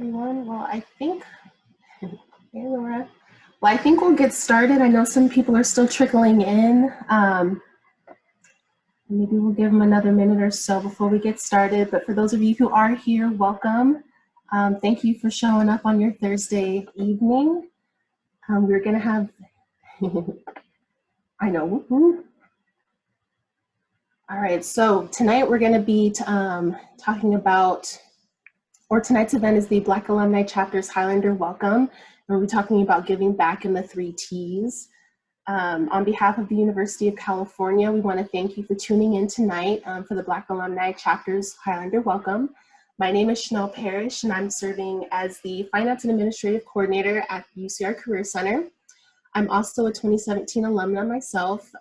everyone. Hey, Laura. Well, I think we'll get started. I know some people are still trickling in. Maybe we'll give them another minute or so before we get started. But for those of you who are here, welcome. Thank you for showing up on your Thursday evening. We're going to have, I know, woo-hoo. All right, so tonight we're going to be talking about, or tonight's event is the Black Alumni Chapter's Highlander Welcome. We'll be talking about giving back in the 3 T's. On behalf of the University of California, we want to thank you for tuning in tonight for the Black Alumni Chapter's Highlander Welcome. My name is Chanel Parrish, and I'm serving as the Finance and Administrative Coordinator at the UCR Career Center. I'm also a 2017 alumna myself.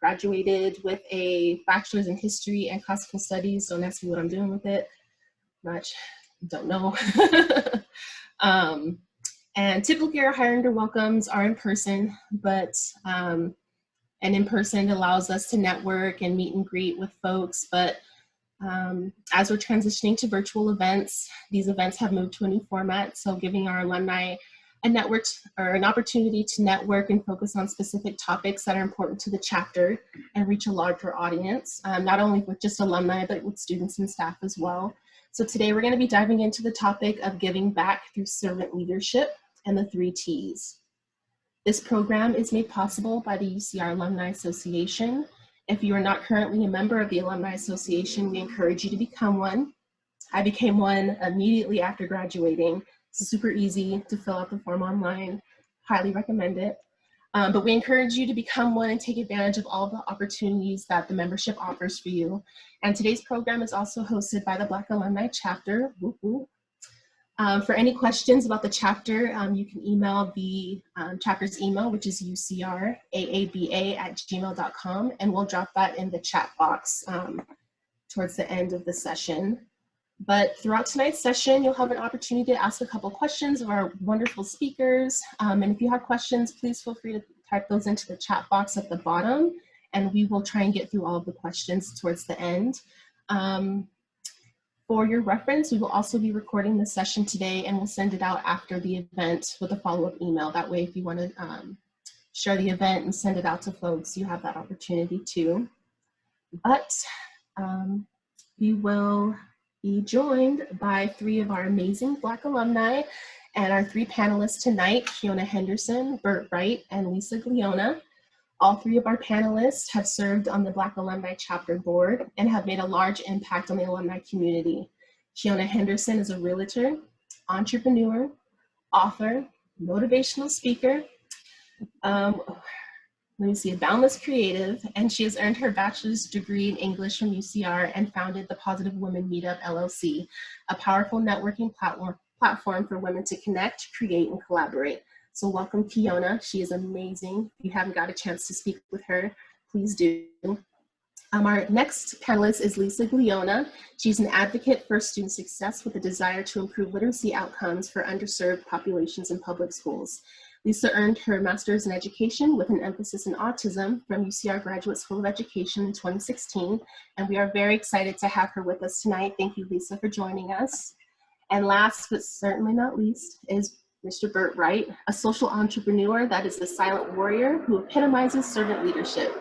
Graduated with a bachelor's in history and classical studies. Don't ask me what I'm doing with it. Much, don't know. And typically our Highlander welcomes are in person, but and in person allows us to network and meet and greet with folks. But as we're transitioning to virtual events, these events have moved to a new format. So giving our alumni a network or an opportunity to network and focus on specific topics that are important to the chapter and reach a larger audience, not only with just alumni, but with students and staff as well. So today we're going to be diving into the topic of giving back through servant leadership and the 3 T's. This program is made possible by the UCR Alumni Association. If you are not currently a member of the Alumni Association, we encourage you to become one. I became one immediately after graduating. Super easy to fill out the form online. Highly recommend it. But we encourage you to become one and take advantage of all the opportunities that the membership offers for you. And today's program is also hosted by the Black Alumni Chapter. For any questions about the chapter, you can email the chapter's email, which is ucraaba@gmail.com, and we'll drop that in the chat box towards the end of the session. But throughout tonight's session, you'll have an opportunity to ask a couple questions of our wonderful speakers. And if you have questions, please feel free to type those into the chat box at the bottom, and we will try and get through all of the questions towards the end. For your reference, we will also be recording the session today, and we'll send it out after the event with a follow-up email. That way, if you want to share the event and send it out to folks, you have that opportunity too. But we will be joined by 3 of our amazing Black alumni, and our 3 panelists tonight, Kiona Henderson, Burt Wright, and Lisa Gliona. All 3 of our panelists have served on the Black Alumni Chapter Board and have made a large impact on the alumni community. Kiona Henderson is a realtor, entrepreneur, author, motivational speaker, a boundless creative, and she has earned her bachelor's degree in English from UCR and founded the Positive Women Meetup LLC, a powerful networking platform for women to connect, create, and collaborate. So welcome, Kiona. She is amazing. If you haven't got a chance to speak with her, please do. Our next panelist is Lisa Gliona. She's an advocate for student success with a desire to improve literacy outcomes for underserved populations in public schools. Lisa earned her master's in education with an emphasis in autism from UCR Graduate School of Education in 2016, and we are very excited to have her with us tonight. Thank you, Lisa, for joining us. And last, but certainly not least, is Mr. Burt Wright, a social entrepreneur that is the silent warrior who epitomizes servant leadership.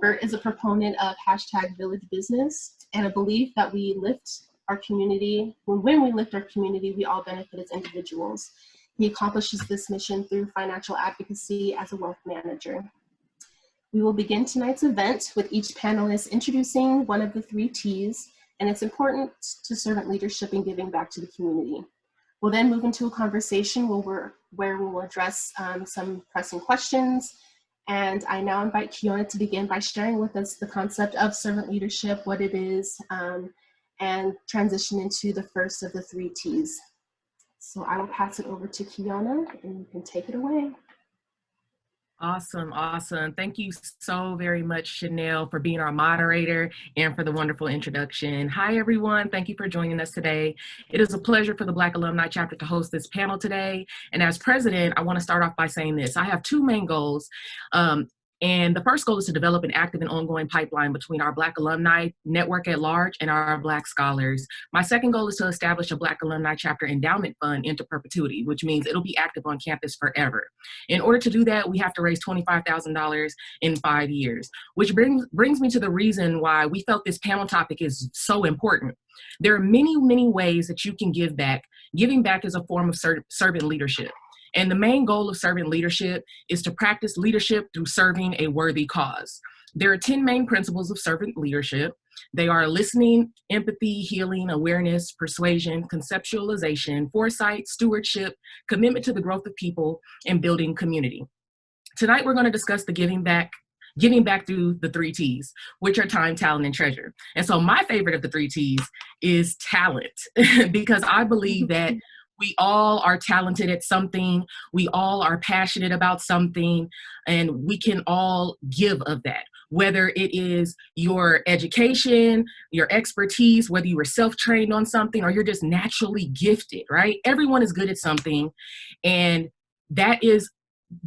Burt is a proponent of #VillageBusiness and a belief that we lift our community. When we lift our community, we all benefit as individuals. He accomplishes this mission through financial advocacy as a wealth manager. We will begin tonight's event with each panelist introducing one of the 3 T's and its importance to servant leadership and giving back to the community. We'll then move into a conversation where we'll address some pressing questions. And I now invite Kiona to begin by sharing with us the concept of servant leadership, what it is, and transition into the first of the 3 T's. So I will pass it over to Kiona, and you can take it away. Awesome, awesome. Thank you so very much, Chanel, for being our moderator and for the wonderful introduction. Hi, everyone. Thank you for joining us today. It is a pleasure for the Black Alumni Chapter to host this panel today. And as president, I want to start off by saying this. I have 2 main goals. And the first goal is to develop an active and ongoing pipeline between our Black alumni network at large and our Black scholars. My second goal is to establish a Black Alumni Chapter endowment fund into perpetuity, which means it'll be active on campus forever. In order to do that, we have to raise $25,000 in 5 years, which brings me to the reason why we felt this panel topic is so important. There are many, many ways that you can give back. Giving back is a form of servant leadership. And the main goal of servant leadership is to practice leadership through serving a worthy cause. There are 10 main principles of servant leadership. They are listening, empathy, healing, awareness, persuasion, conceptualization, foresight, stewardship, commitment to the growth of people, and building community. Tonight, we're going to discuss the giving back through the 3 T's, which are time, talent, and treasure. And so my favorite of the 3 T's is talent, because I believe that we all are talented at something. We all are passionate about something, and we can all give of that, whether it is your education, your expertise, whether you were self-trained on something or you're just naturally gifted, right? Everyone is good at something, and that is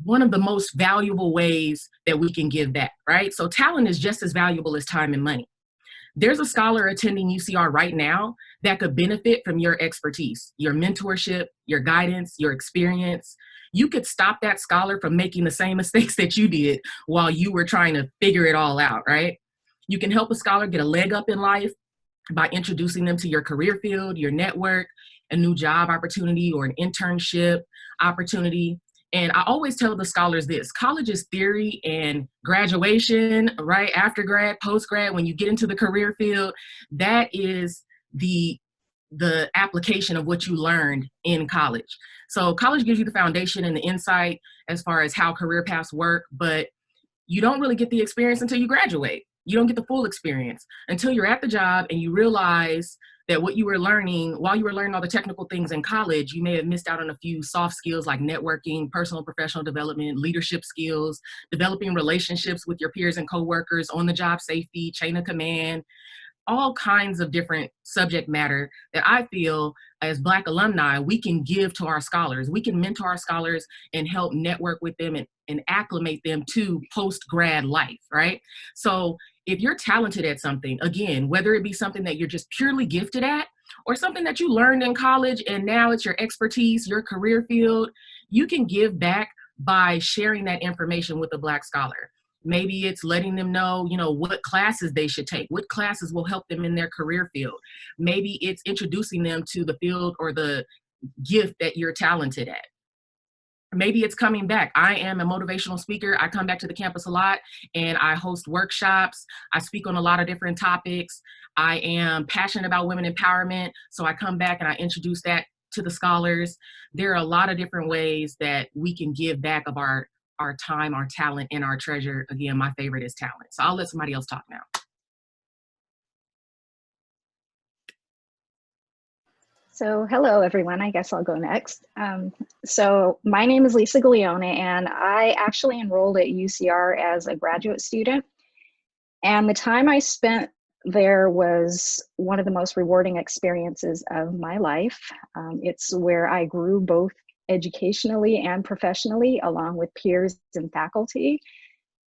one of the most valuable ways that we can give back, right? So talent is just as valuable as time and money. There's a scholar attending UCR right now that could benefit from your expertise, your mentorship, your guidance, your experience. You could stop that scholar from making the same mistakes that you did while you were trying to figure it all out, right? You can help a scholar get a leg up in life by introducing them to your career field, your network, a new job opportunity or an internship opportunity. And I always tell the scholars this: college is theory, and graduation, right, after grad, post grad, when you get into the career field, that is the application of what you learned in college. So college gives you the foundation and the insight as far as how career paths work, but you don't really get the experience until you graduate. You don't get the full experience until you're at the job and you realize that what you were learning, while you were learning all the technical things in college, you may have missed out on a few soft skills like networking, personal and professional development, leadership skills, developing relationships with your peers and coworkers, on-the-job safety, chain of command, all kinds of different subject matter that I feel as Black alumni, we can give to our scholars. We can mentor our scholars and help network with them and acclimate them to post-grad life, right? So if you're talented at something, again, whether it be something that you're just purely gifted at or something that you learned in college and now it's your expertise, your career field, you can give back by sharing that information with a Black scholar. Maybe it's letting them know, what classes they should take, what classes will help them in their career field. Maybe it's introducing them to the field or the gift that you're talented at. Maybe it's coming back. I am a motivational speaker. I come back to the campus a lot and I host workshops. I speak on a lot of different topics. I am passionate about women empowerment. So I come back and I introduce that to the scholars. There are a lot of different ways that we can give back of our time, our talent, and our treasure. Again, my favorite is talent. So I'll let somebody else talk now. So hello, everyone. I guess I'll go next. So my name is Lisa Gaglione, and I actually enrolled at UCR as a graduate student. And the time I spent there was one of the most rewarding experiences of my life. It's where I grew both educationally and professionally, along with peers and faculty.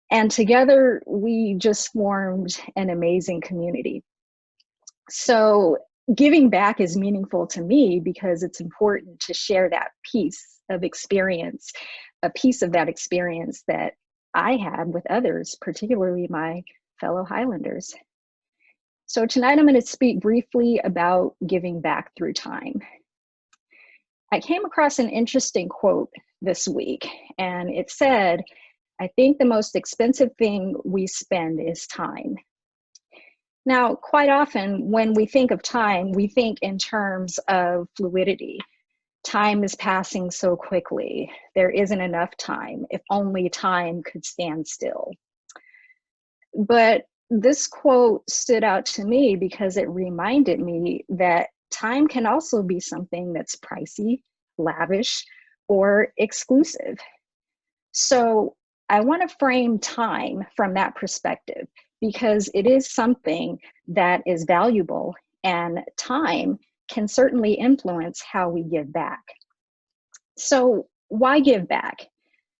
And together, we just formed an amazing community. So giving back is meaningful to me because it's important to share that piece of experience, a piece of that experience that I had with others, particularly my fellow Highlanders. So tonight I'm going to speak briefly about giving back through time. I came across an interesting quote this week, and it said, "I think the most expensive thing we spend is time." Now, quite often when we think of time, we think in terms of fluidity. Time is passing so quickly. There isn't enough time. If only time could stand still. But this quote stood out to me because it reminded me that time can also be something that's pricey, lavish, or exclusive. So I want to frame time from that perspective because it is something that is valuable, and time can certainly influence how we give back. So why give back?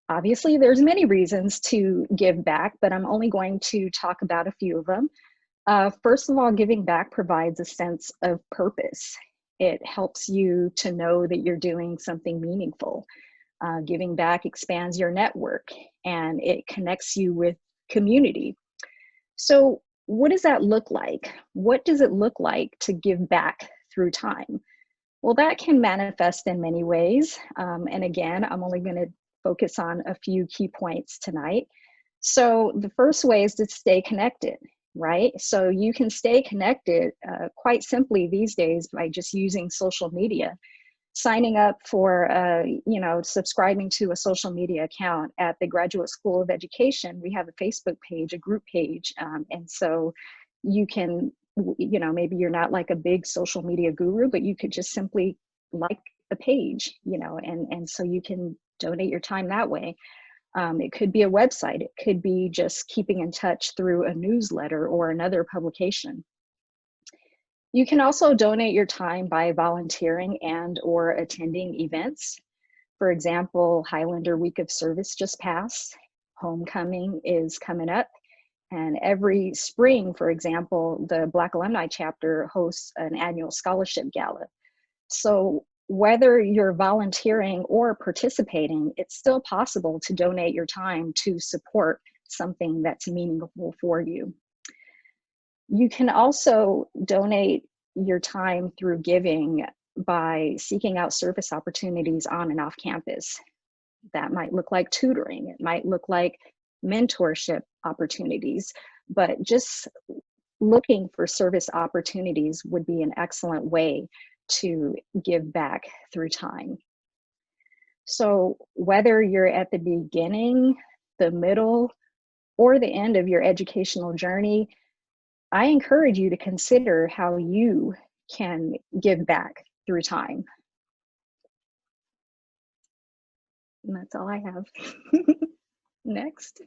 Obviously, there's many reasons to give back, but I'm only going to talk about a few of them. First of all, giving back provides a sense of purpose. It helps you to know that you're doing something meaningful. Giving back expands your network and it connects you with community. So what does that look like? What does it look like to give back through time? Well, that can manifest in many ways. And again, I'm only going to focus on a few key points tonight. So the first way is to stay connected, right? So you can stay connected quite simply these days by just using social media. Signing up for, subscribing to a social media account at the Graduate School of Education. We have a Facebook page, a group page. And so you can, maybe you're not like a big social media guru, but you could just simply like a page, and so you can donate your time that way. It could be a website. It could be just keeping in touch through a newsletter or another publication. You can also donate your time by volunteering and or attending events. For example, Highlander Week of Service just passed. Homecoming is coming up. And every spring, for example, the Black Alumni Chapter hosts an annual scholarship gala. So whether you're volunteering or participating, it's still possible to donate your time to support something that's meaningful for you. You can also donate your time through giving by seeking out service opportunities on and off campus. That might look like tutoring. It might look like mentorship opportunities, but just looking for service opportunities would be an excellent way to give back through time. So whether you're at the beginning, the middle, or the end of your educational journey, I encourage you to consider how you can give back through time. And that's all I have. Next.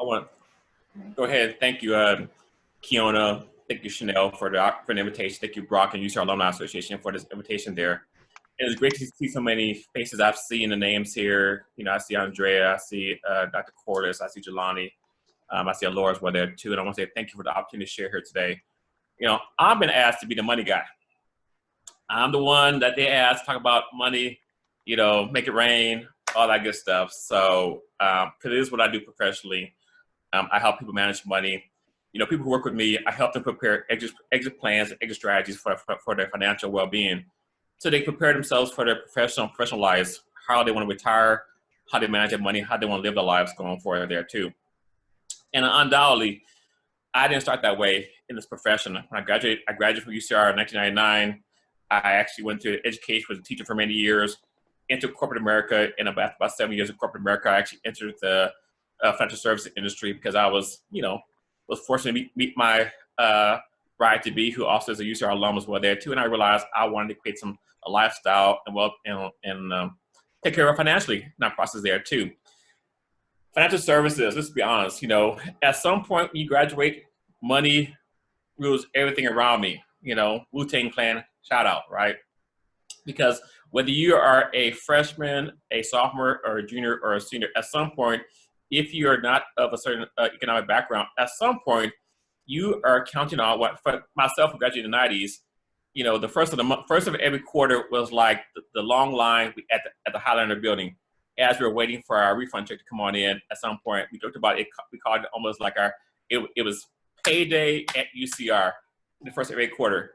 I want to go ahead. Thank you, Kiona. Thank you, Chanel, for the invitation. Thank you, Brock and UCR Alumni Association for this invitation there. It was great to see so many faces. I've seen the names here. I see Andrea, I see Dr. Cordes, I see Jelani. I see Laura's well there too, and I want to say thank you for the opportunity to share here today. I've been asked to be the money guy. I'm the one that they ask, talk about money, make it rain, all that good stuff. So, because it is what I do professionally. I help people manage money. People who work with me, I help them prepare exit plans, exit strategies for their financial well-being, so they prepare themselves for their professional lives, how they want to retire, how they manage their money, how they want to live their lives going forward there too. And undoubtedly, I didn't start that way in this profession. When I graduated from UCR in 1999. I actually went to education, was a teacher for many years, entered corporate America. In about 7 years of corporate America, I actually entered the financial services industry because I was, was fortunate to meet my bride to be, who also is a UCR alum as well there too. And I realized I wanted to create a lifestyle and take care of financially in that process there too. Financial services, let's be honest, at some point when you graduate, money rules everything around me. Wu-Tang Clan, shout out, right? Because whether you are a freshman, a sophomore, or a junior, or a senior, at some point, if you are not of a certain economic background, at some point, you are counting on what, for myself, who graduated in the 90s, the first of every quarter was like the long line at the Highlander building. As we were waiting for our refund check to come on in, at some point, we talked about it, we called it almost like it was payday at UCR, the first of every quarter.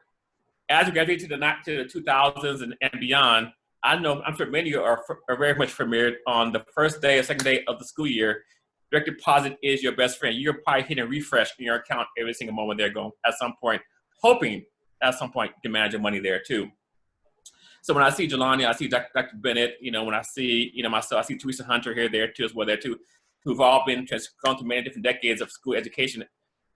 As we graduate to the 2000s and beyond, I'm sure many of you are very much familiar on the first day or second day of the school year. Direct deposit is your best friend. You're probably hitting refresh in your account every single moment they're going at some point, hoping at some point you can manage your money there too. So when I see Jelani, I see Dr. Bennett, when I see, myself, I see Teresa Hunter here, there too, as well there too, who've all gone through many different decades of school education.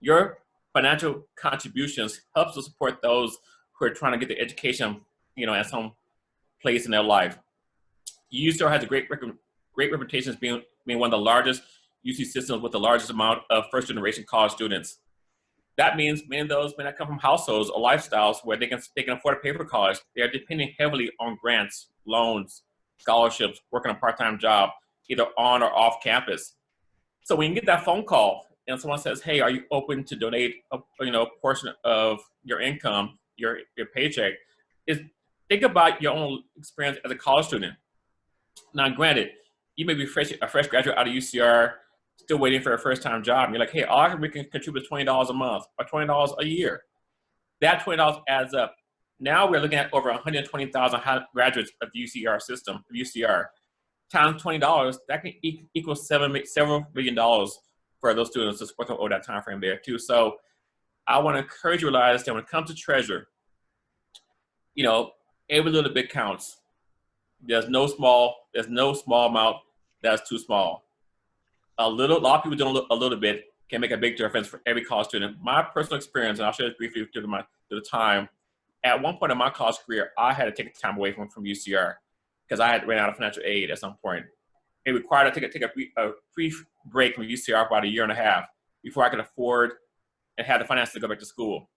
Your financial contributions helps to support those who are trying to get their education, at some place in their life. UCR has a great reputation as being one of the largest UC systems with the largest amount of first-generation college students. That means many of those may not come from households or lifestyles where they can afford to pay for college. They are depending heavily on grants, loans, scholarships, working a part-time job, either on or off campus. So when you get that phone call and someone says, hey, are you open to donate a portion of your income, your paycheck, think about your own experience as a college student. Now, granted, you may be a fresh graduate out of UCR, still waiting for a first-time job. And you're like, hey, all I can contribute is $20 a month or $20 a year. That $20 adds up. Now we're looking at over 120,000 graduates of the UCR system, of UCR. Times $20, that can equal several million dollars for those students to support them over that time frame there too. So I want to encourage you realize that when it comes to treasure, every little bit counts. There's no small amount that's too small. A lot of people doing a little bit can make a big difference for every college student. My personal experience, and I'll share this briefly to the time, at one point in my college career, I had to take time away from UCR because I had ran out of financial aid at some point. It required to take a brief break from UCR for about a year and a half before I could afford and have the finances to go back to school.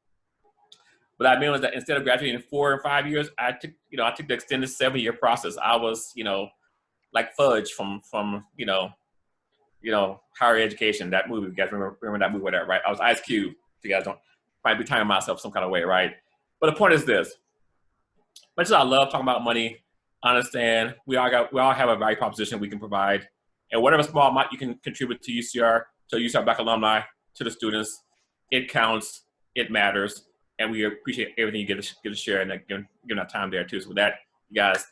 What I mean was that instead of graduating in 4 or 5 years, I took the extended 7-year process. I was, like Fudge from Higher Education, that movie. You guys remember that movie, whatever, right? I was Ice Cube. If you guys don't, might be timing myself some kind of way, right? But the point is this: much as I love talking about money, I understand we all have a value proposition we can provide, and whatever small amount you can contribute to UCR Black Alumni, to the students, it counts, it matters, and we appreciate everything you get to share and giving that time there too. So with that,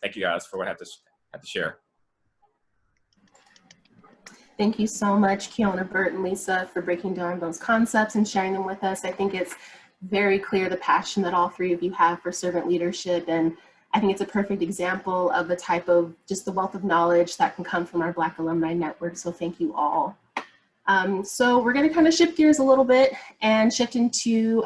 thank you guys for what I have to share. Thank you so much, Kiona, Bert, and Lisa, for breaking down those concepts and sharing them with us. I think it's very clear the passion that all three of you have for servant leadership, and I think it's a perfect example of the type of just the wealth of knowledge that can come from our Black Alumni Network, so thank you all. So we're going to kind of shift gears a little bit and shift into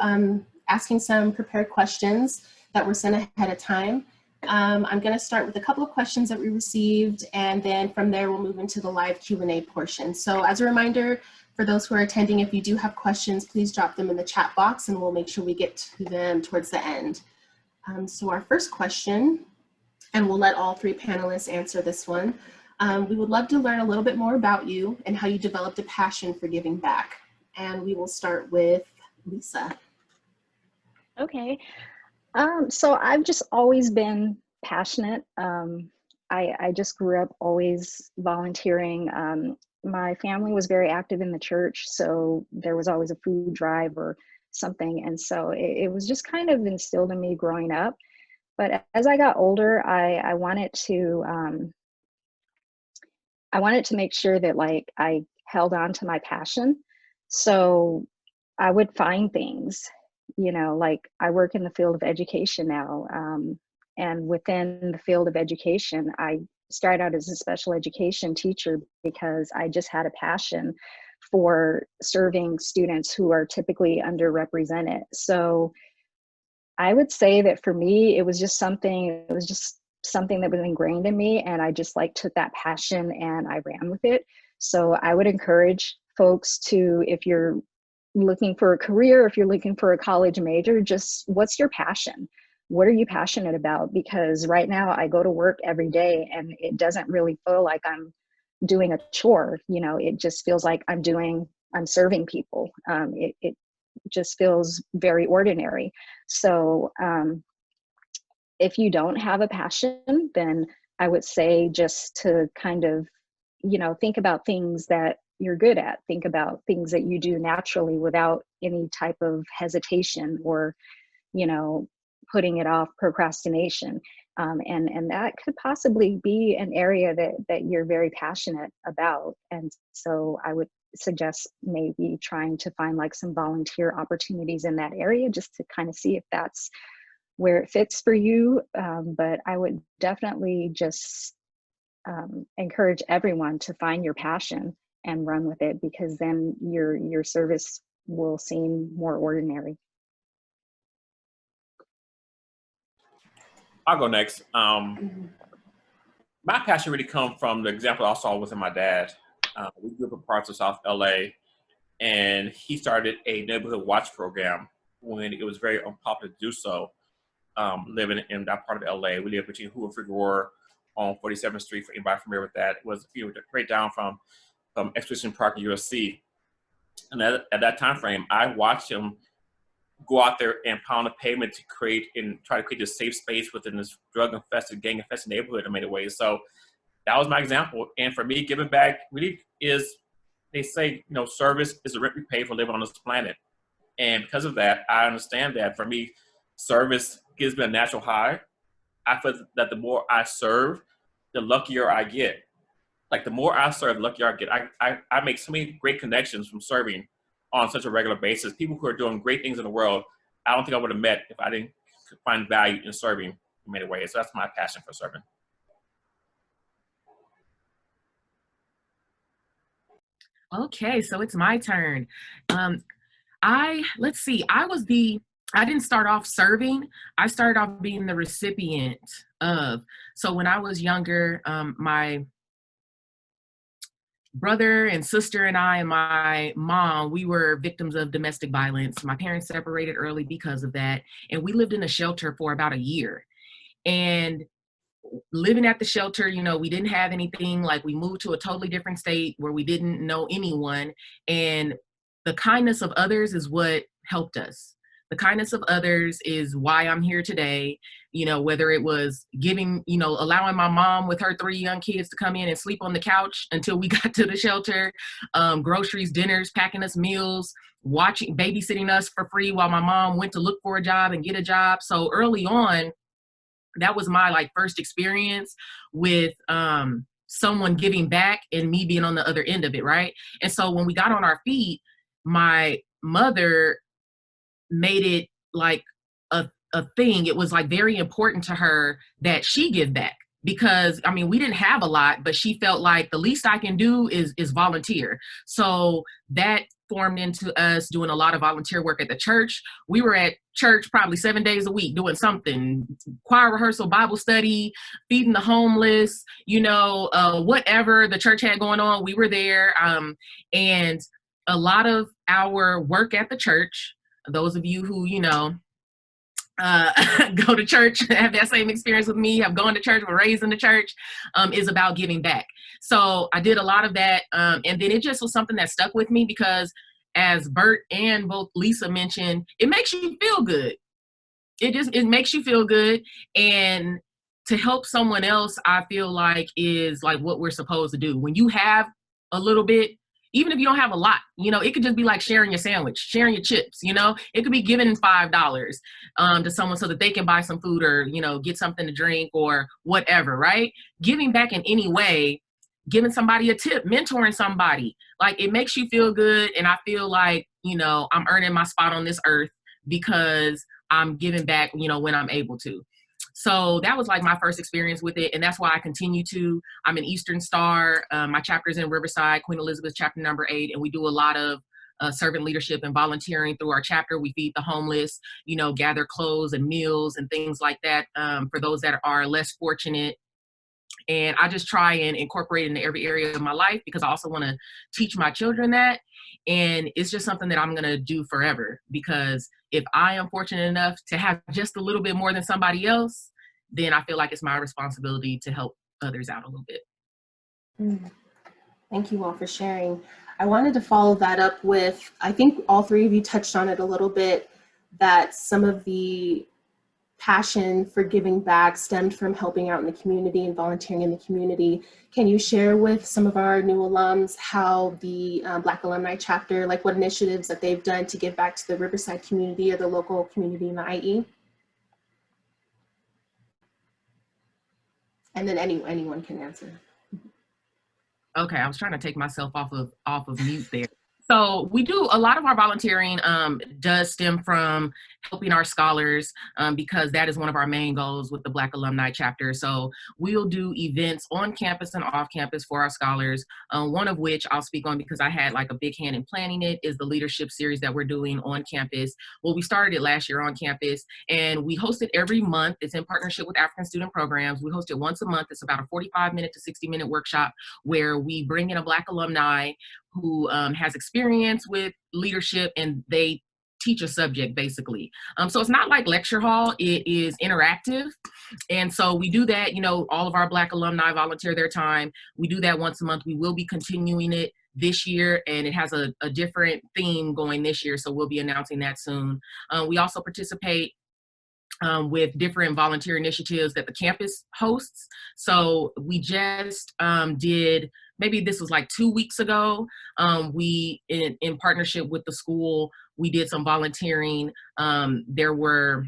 asking some prepared questions that were sent ahead of time. I'm going to start with a couple of questions that we received, and then from there we'll move into the live Q&A portion. So as a reminder, for those who are attending, if you do have questions, please drop them in the chat box and we'll make sure we get to them towards the end. So our first question, and we'll let all three panelists answer this one. We would love to learn a little bit more about you and how you developed a passion for giving back. And we will start with Lisa. Okay. So I've just always been passionate. I just grew up always volunteering. My family was very active in the church, so there was always a food drive or something. And so it was just kind of instilled in me growing up. But as I got older, I wanted to make sure that like I held on to my passion. So I would find things, like I work in the field of education now. And within the field of education, I started out as a special education teacher because I just had a passion for serving students who are typically underrepresented. So I would say that for me, it was just something that was ingrained in me, and I just like took that passion and I ran with it. So I would encourage folks to, if you're looking for a career, if you're looking for a college major, just what's your passion? What are you passionate about? Because right now I go to work every day and it doesn't really feel like I'm doing a chore. It just feels like I'm serving people. It just feels very ordinary. So if you don't have a passion, then I would say just to kind of, think about things that you're good at. Think about things that you do naturally without any type of hesitation or, putting it off, procrastination. And that could possibly be an area that you're very passionate about. And so I would suggest maybe trying to find like some volunteer opportunities in that area just to kind of see if that's where it fits for you. But I would definitely just encourage everyone to find your passion and run with it, because then your service will seem more ordinary. I'll go next. My passion really comes from the example I saw within my dad. We grew up in parts of South LA, and he started a neighborhood watch program when it was very unpopular to do so. Living in that part of LA, we lived between Hoover Figueroa on 47th Street, for anybody familiar with that. It was right down from Exposition Park at USC. And at that time frame, I watched him go out there and pound the pavement to create and try to create this safe space within this drug-infested, gang-infested neighborhood in many ways. So that was my example. And for me, giving back really is, they say, service is the rent we pay for living on this planet. And because of that, I understand that for me, service gives me a natural high. I feel that the more I serve, the luckier I get. Like the more I serve, the luckier I get. I make so many great connections from serving on such a regular basis. People who are doing great things in the world, I don't think I would have met if I didn't find value in serving in many ways. So that's my passion for serving. Okay, so it's my turn. Let's see, I didn't start off serving. I started off being the recipient of. So when I was younger, my brother and sister and I and my mom, we were victims of domestic violence. My parents separated early because of that. And we lived in a shelter for about a year. And living at the shelter, we didn't have anything. Like, we moved to a totally different state where we didn't know anyone. And the kindness of others is what helped us. The kindness of others is why I'm here today. Whether it was giving, allowing my mom with her 3 young kids to come in and sleep on the couch until we got to the shelter, groceries, dinners, packing us meals, babysitting us for free while my mom went to look for a job and get a job. So early on, that was my first experience with someone giving back and me being on the other end of it, right? And so when we got on our feet, my mother made it like a thing. It was very important to her that she give back, because we didn't have a lot, but she felt like the least I can do is volunteer. So that formed into us doing a lot of volunteer work at the church. We were at church probably 7 days a week doing something: choir rehearsal, Bible study, feeding the homeless, whatever the church had going on, we were there. And a lot of our work at the church, those of you who, go to church, have that same experience with me, have gone to church, were raised in the church, is about giving back. So I did a lot of that. And then it just was something that stuck with me because, as Bert and both Lisa mentioned, it makes you feel good. It makes you feel good. And to help someone else, I feel like is what we're supposed to do. When you have a little bit, even if you don't have a lot, it could just be like sharing your sandwich, sharing your chips, it could be giving $5 to someone so that they can buy some food or, get something to drink or whatever, right? Giving back in any way, giving somebody a tip, mentoring somebody, it makes you feel good. And I feel like, I'm earning my spot on this earth because I'm giving back, when I'm able to. So that was my first experience with it. And that's why I continue to. I'm an Eastern Star. My chapter is in Riverside, Queen Elizabeth chapter number 8. And we do a lot of servant leadership and volunteering through our chapter. We feed the homeless, gather clothes and meals and things like that for those that are less fortunate. And I just try and incorporate it into every area of my life because I also want to teach my children that. And it's just something that I'm going to do forever, because if I am fortunate enough to have just a little bit more than somebody else, then I feel like it's my responsibility to help others out a little bit. Thank you all for sharing. I wanted to follow that up with, I think all 3 of you touched on it a little bit, that some of the passion for giving back stemmed from helping out in the community and volunteering in the community. Can you share with some of our new alums how the Black Alumni Chapter, what initiatives that they've done to give back to the Riverside community or the local community in the IE? And then anyone can answer. Okay, I was trying to take myself off of mute there. So we do a lot of our volunteering does stem from helping our scholars because that is one of our main goals with the Black Alumni Chapter. So we'll do events on campus and off campus for our scholars. One of which I'll speak on because I had a big hand in planning it is the leadership series that we're doing on campus. Well, we started it last year on campus and we host it every month. It's in partnership with African Student Programs. We host it once a month. It's about a 45-minute to 60-minute workshop where we bring in a Black alumni who has experience with leadership, and they teach a subject basically. So it's not like lecture hall, it is interactive. And so we do that, you know, all of our Black alumni volunteer their time. We do that once a month. We will be continuing it this year, and it has a different theme going this year. So we'll be announcing that soon. We also participate with different volunteer initiatives that the campus hosts. So we just did, maybe this was like 2 weeks ago, we, in partnership with the school, we did some volunteering. There were,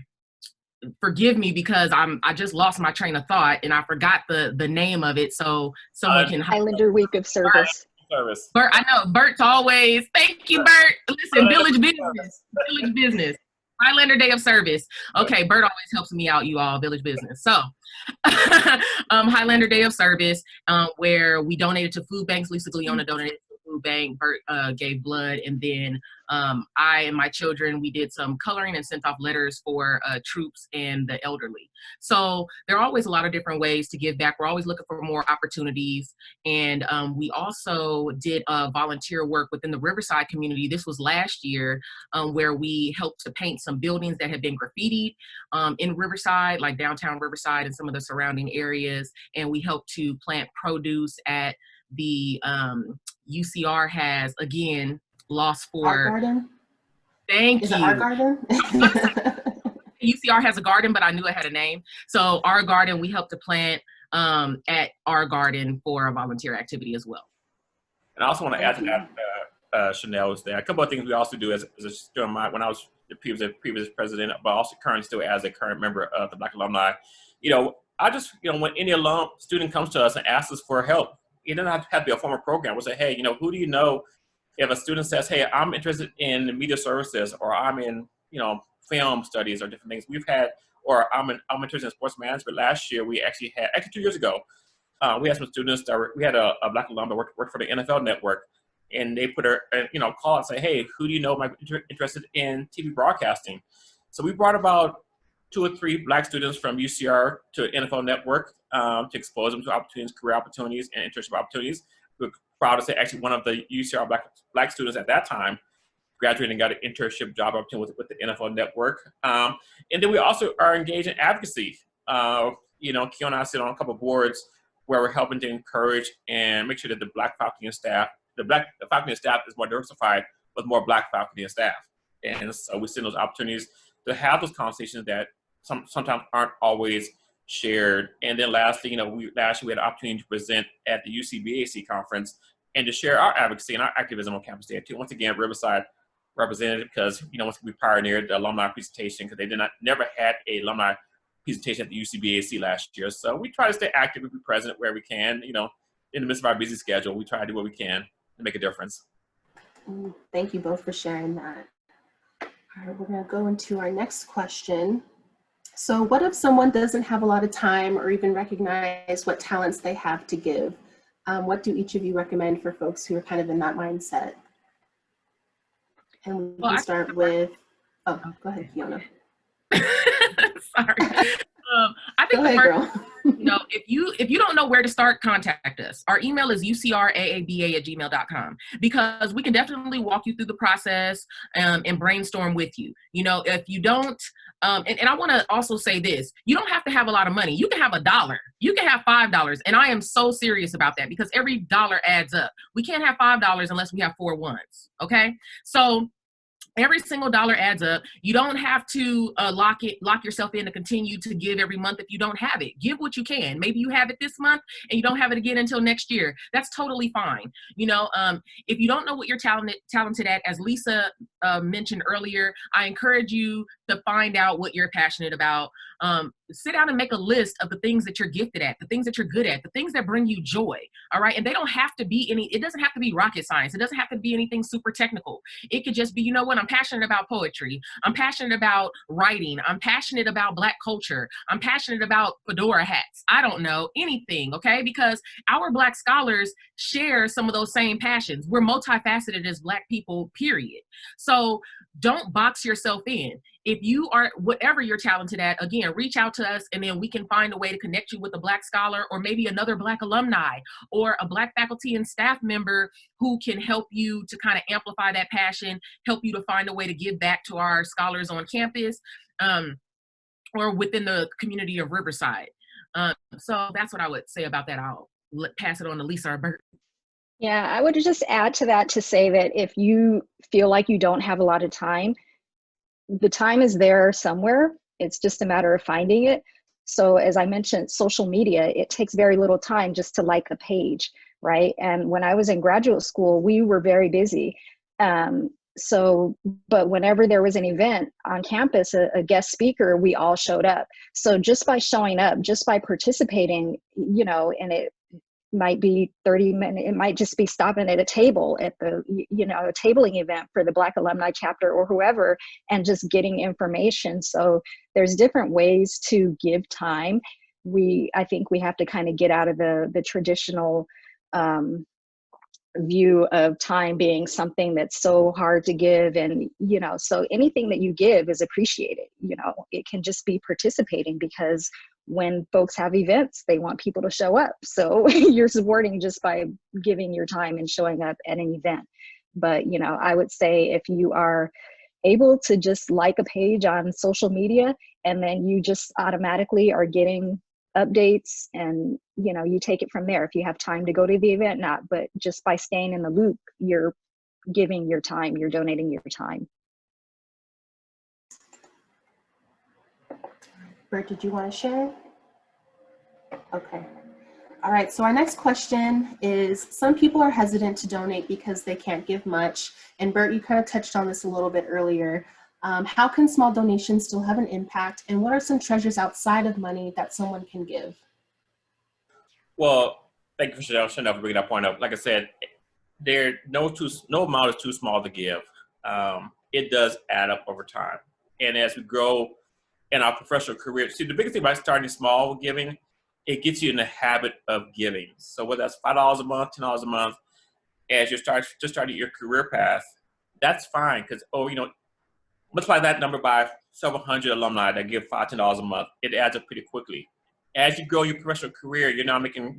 forgive me because I just lost my train of thought and I forgot the name of it. So someone can. Highlander Week of Service. Bert, I know, Bert's always, thank you, Bert. Listen, village business. Highlander Day of Service. Okay, Bert always helps me out, you all, village business. So, Highlander Day of Service, where we donated to food banks. Lisa Gliona donated to the food bank. Bert gave blood, and then I and my children, we did some coloring and sent off letters for troops and the elderly. So there are always a lot of different ways to give back. We're always looking for more opportunities. And we also did volunteer work within the Riverside community. This was last year, where we helped to paint some buildings that had been graffitied in Riverside, like downtown Riverside and some of the surrounding areas. And we helped to plant produce at the UCR has, again, lost for Art garden? Thank Is you. it Art garden? UCR has a garden, but I knew it had a name. So our garden, we helped to plant at our garden for a volunteer activity as well. And I also want to add to that, Chanel, is that a couple of things we also do as a student, when I was the previous president, but also currently still as a current member of the Black Alumni. You know, I just, you know, when any student comes to us and asks us for help, it doesn't have to be a formal program. We'll say, hey, you know, who do you know? If a student says, hey, I'm interested in media services, or I'm in, you know, film studies or different things we've had, or I'm interested in sports management. Last year, we actually 2 years ago, we had some students we had a Black alum that worked for the NFL Network, and they put call and say, hey, who do you know might be interested in TV broadcasting? So we brought about 2 or 3 Black students from UCR to NFL Network to expose them to opportunities, career opportunities, and internship opportunities. We're proud to say actually one of the UCR Black students at that time graduated and got an internship job opportunity with the NFL Network. And then we also are engaged in advocacy. You know, Keon and I sit on a couple of boards where we're helping to encourage and make sure that the Black faculty and staff, the faculty and staff is more diversified with more Black faculty and staff. And so we send those opportunities to have those conversations that sometimes aren't always shared. And then lastly, you know, last year we had an opportunity to present at the UCBAC conference and to share our advocacy and our activism on campus there too. Once again, Riverside represented, because, you know, once we pioneered the alumni presentation, because they never had a alumni presentation at the UCBAC last year. So we try to stay active and be present where we can, you know, in the midst of our busy schedule. We try to do what we can to make a difference. Thank you both for sharing that. All right, we're going to go into our next question. So what if someone doesn't have a lot of time or even recognize what talents they have to give? What do each of you recommend for folks who are kind of in that mindset? And we can start with, go ahead, Fiona. Sorry. I think girl. You know, if you don't know where to start, contact us. Our email is ucraaba@gmail.com, because we can definitely walk you through the process and brainstorm with you. You know, if you don't, and I want to also say this, you don't have to have a lot of money. You can have $1. You can have $5. And I am so serious about that, because every dollar adds up. We can't have $5 unless we have 4 ones. Okay. So every single dollar adds up. You don't have to lock yourself in to continue to give every month if you don't have it. Give what you can. Maybe you have it this month and you don't have it again until next year. That's totally fine. You know, if you don't know what you're talented at, as Lisa mentioned earlier, I encourage you to find out what you're passionate about. Sit down and make a list of the things that you're gifted at, the things that you're good at, the things that bring you joy. All right. And they don't have to be it doesn't have to be rocket science. It doesn't have to be anything super technical. It could just be, you know what? I'm passionate about poetry. I'm passionate about writing. I'm passionate about Black culture. I'm passionate about fedora hats. I don't know, anything. Okay. Because our Black scholars share some of those same passions. We're multifaceted as Black people, period. So don't box yourself in. if you are, whatever you're talented at, again, reach out to us, and then we can find a way to connect you with a Black scholar, or maybe another Black alumni, or a Black faculty and staff member who can help you to kind of amplify that passion, help you to find a way to give back to our scholars on campus, or within the community of Riverside. So that's what I would say about that. I'll pass it on to Lisa or Bert. Yeah, I would just add to that to say that if you feel like you don't have a lot of time, the time is there somewhere. It's just a matter of finding it. So as I mentioned, social media, it takes very little time just to like a page, right? And when I was in graduate school, we were very busy. But whenever there was an event on campus, a guest speaker, we all showed up. So just by showing up, just by participating, and it might be 30 minutes, it might just be stopping at a table at the, a tabling event for the Black Alumni Chapter or whoever, and just getting information. So there's different ways to give time. I think we have to kind of get out of the traditional view of time being something that's so hard to give. And, so anything that you give is appreciated. It can just be participating, because when folks have events, they want people to show up. So you're supporting just by giving your time and showing up at an event. But, I would say if you are able to just like a page on social media, and then you just automatically are getting updates, and you take it from there. If you have time to go to the event, not, but just by staying in the loop, you're giving your time, you're donating your time. Bert, did you want to share? Okay. All right, so our next question is, some people are hesitant to donate because they can't give much. And Bert, you kind of touched on this a little bit earlier. How can small donations still have an impact? And what are some treasures outside of money that someone can give? Well, thank you for Chanel for bringing that point up. Like I said, no amount is too small to give. It does add up over time. And as we grow in our professional career, see, the biggest thing about starting small with giving, it gets you in the habit of giving. So whether that's $5 a month, $10 a month, as you starting your career path, that's fine, because multiply that number by several hundred alumni that give $5, $10 a month. It adds up pretty quickly. As you grow your professional career, you're now making,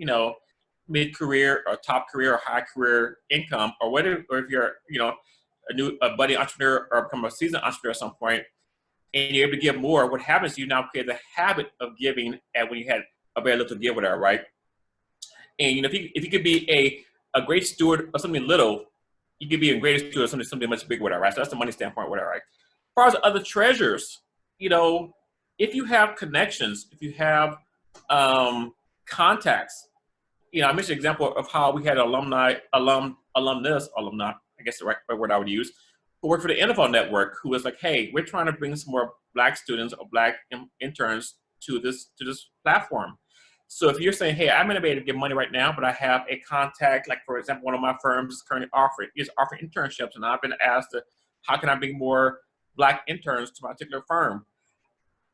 mid-career or top career or high career income, or whether, or if you're, a budding entrepreneur or become a seasoned entrepreneur at some point, and you're able to give more, what happens is you now create the habit of giving at when you had a very little to give with her, right? And if you could be a great steward of something little, you could be a great steward of something much bigger with her, right? So that's the money standpoint with her, right? As far as other treasures, if you have connections, if you have contacts, I mentioned an example of how we had an alumni, I guess the right word I would use, who worked for the NFL Network, who was like, hey, we're trying to bring some more Black students or Black interns to this platform. So if you're saying, hey, I'm going to be able to give money right now, but I have a contact, like for example, one of my firms is currently offering internships, and I've been asked how can I bring more Black interns to my particular firm?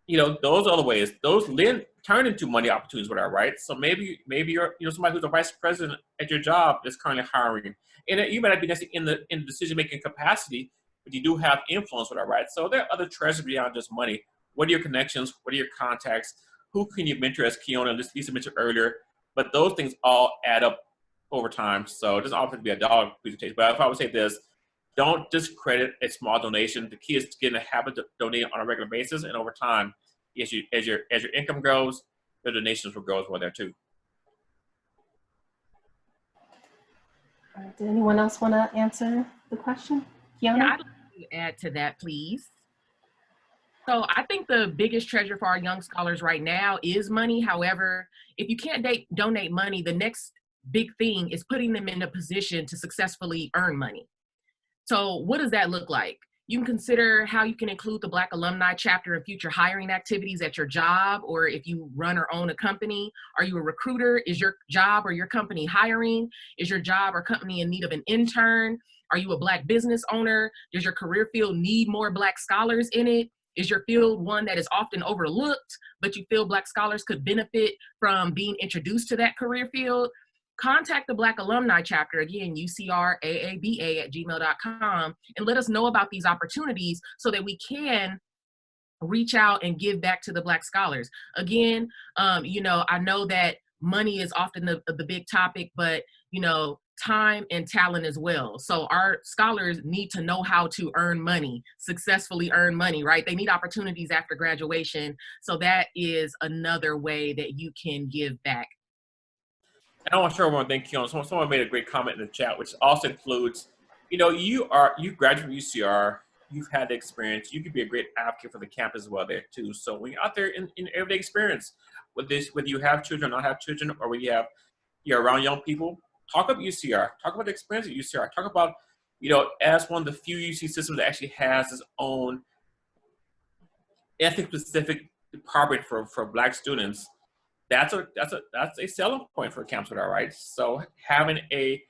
Those are the ways. Those then turn into money opportunities with our, right? So maybe you're somebody who's a vice president at your job is currently hiring, and you might not be necessarily in the decision making capacity, but you do have influence with our, right? So there are other treasures beyond just money. What are your connections? What are your contacts? Who can you mentor, as Kiona and Lisa mentioned earlier? But those things all add up over time. So it doesn't always have to be a dollar presentation. But if I would say this, don't discredit a small donation. The key is to get in a habit of donating on a regular basis, and over time, as your income grows, the donations will grow as well there too. All right, did anyone else want to answer the question? Kiona? Yeah, I'd like to add to that, please. So I think the biggest treasure for our young scholars right now is money. However, if you can't donate money, the next big thing is putting them in a position to successfully earn money. So what does that look like? You can consider how you can include the Black Alumni Chapter in future hiring activities at your job, or if you run or own a company. Are you a recruiter? Is your job or your company hiring? Is your job or company in need of an intern? Are you a Black business owner? Does your career field need more Black scholars in it? Is your field one that is often overlooked, but you feel Black scholars could benefit from being introduced to that career field? Contact the Black Alumni Chapter, again, UCRAABA@gmail.com, and let us know about these opportunities so that we can reach out and give back to the Black scholars. Again, you know, I know that money is often the big topic, but, you know, time and talent as well. So our scholars need to know how to earn money, successfully earn money, right? They need opportunities after graduation. So that is another way that you can give back. And I want to share one thing, Keon. Someone made a great comment in the chat, which also includes, you know, you graduated from UCR, you've had the experience, you could be a great advocate for the campus as well there too. So when you're out there in everyday experience with this, whether you have children or not have children, or whether you're around young people, talk about UCR, talk about the experience at UCR, talk about, you know, as one of the few UC systems that actually has its own ethic-specific department for Black students. That's a selling point for Camps with Our Rights. So having a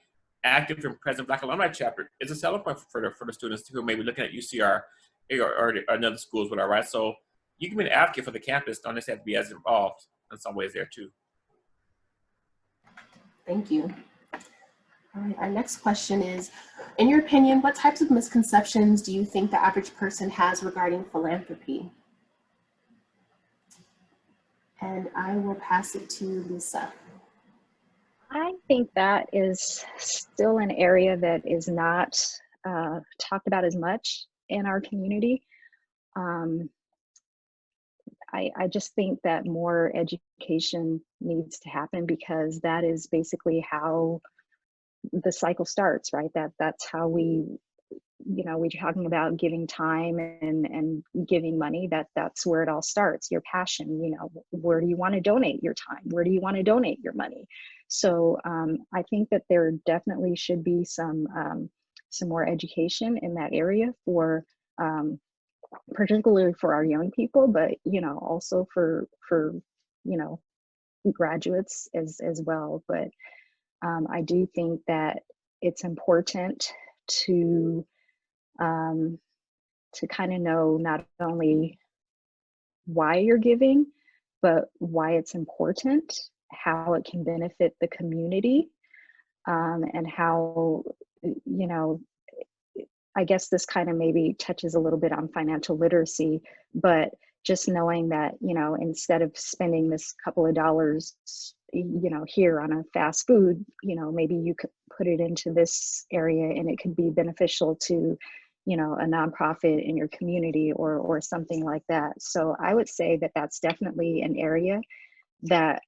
active and present Black Alumni Chapter is a selling point for the students who may be looking at UCR or another schools with our rights. So you can be an advocate for the campus, don't necessarily have to be as involved in some ways there too. Thank you. All right, our next question is, in your opinion, what types of misconceptions do you think the average person has regarding philanthropy? And I will pass it to Lisa. I think that is still an area that is not talked about as much in our community. I just think that more education needs to happen, because that is basically how the cycle starts, right? That's how we, you know, we're talking about giving time and giving money. That's where it all starts. Your passion, you know, where do you want to donate your time? Where do you want to donate your money? So I think that there definitely should be some more education in that area for particularly for our young people, but, you know, also for you know, graduates as well. But I do think that it's important to kind of know not only why you're giving, but why it's important, how it can benefit the community, and how, you know, I guess this kind of maybe touches a little bit on financial literacy, but just knowing that, you know, instead of spending this couple of dollars, you know, here on a fast food, you know, maybe you could put it into this area and it could be beneficial to, you know, a nonprofit in your community or something like that. So I would say that that's definitely an area that